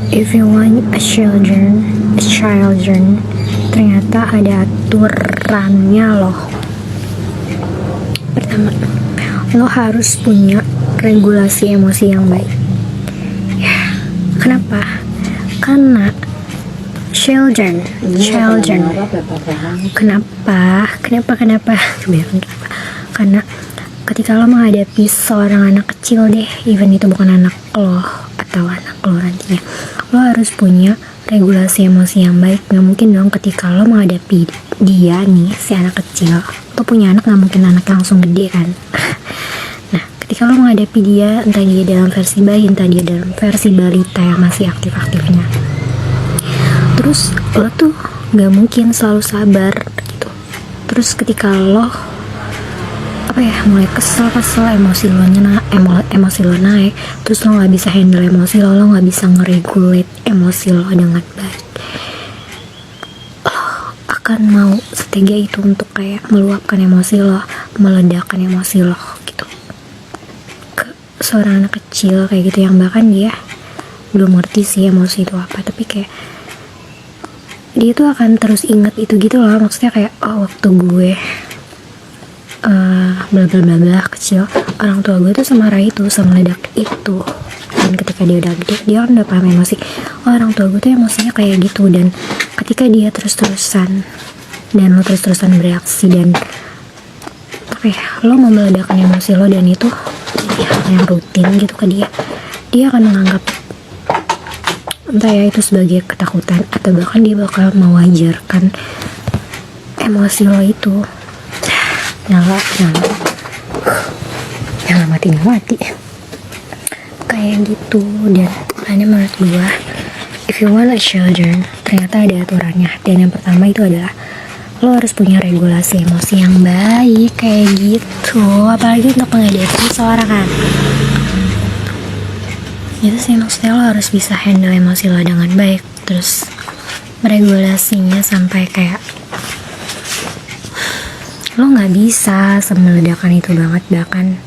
If you want a children, ternyata ada aturannya loh. Pertama, lo harus punya regulasi emosi yang baik. Ya, kenapa? Karena children. Kenapa? Karena ketika lo menghadapi seorang anak kecil deh, even itu bukan anak lo atau anak lo nantinya, lo harus punya regulasi emosi yang baik. Gak mungkin dong ketika lo menghadapi dia nih, si anak kecil, lo punya anak, gak mungkin anak langsung gede kan. Nah, ketika lo menghadapi dia, entah dia dalam versi bayi, entah dia dalam versi balita yang masih aktif-aktifnya, terus lo tuh gak mungkin selalu sabar gitu. Terus ketika lo mulai kesel, emosi lo naik, terus lo nggak bisa handle emosi lo nggak bisa ngeregulate emosi lo dengan baik, lo akan mau setega itu untuk kayak meluapkan emosi lo, meledakkan emosi lo gitu ke seorang anak kecil kayak gitu, yang bahkan dia belum ngerti sih emosi itu apa, tapi kayak dia tuh akan terus ingat itu gitu loh. Maksudnya kayak, oh waktu gue bla bla bla bla kecil, orang tua gue tuh semarah itu, semeledak itu. Dan ketika dia udah gede, dia kan udah paham emosi, oh orang tua gue tuh emosinya kayak gitu. Dan ketika dia terus-terusan dan lo terus-terusan bereaksi dan lo mau meledakkan emosi lo, dan itu jadi hal yang rutin gitu ke dia, dia akan menganggap entah ya itu sebagai ketakutan, atau bahkan dia bakal mewajarkan emosi lo itu. Nyala mati kayak gitu. Dan makanya menurut gue, if you want a children, ternyata ada aturannya. Dan yang pertama itu adalah lo harus punya regulasi emosi yang baik kayak gitu, apalagi untuk menghadapi seorang anak. Itu sih maksudnya, lo harus bisa handle emosi lo dengan baik, terus meregulasinya sampai kayak lo gak bisa semeledakan itu banget bahkan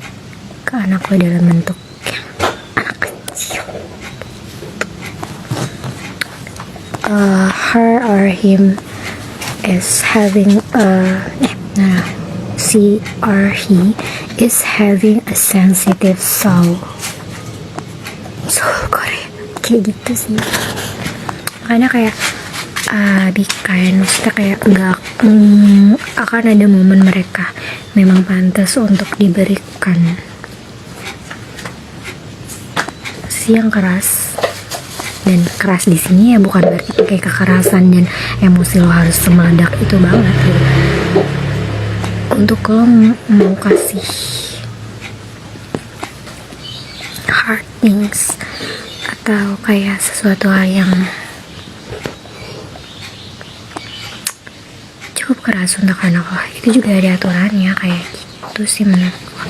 ke anak lo dalam bentuk anak kecil. Her or him is having she or he is having a sensitive soul Korea kayak gitu sih. Makanya kayak be kind, maksudnya kayak gak akan ada momen mereka memang pantas untuk diberikan yang keras. Dan keras di sini ya bukan berarti kayak kekerasan dan emosi lo harus semeledak itu banget gitu. Untuk lo mau kasih hard things atau kayak sesuatu hal yang cukup keras untuk anak lo, itu juga ada aturannya kayak gitu sih menurut gue.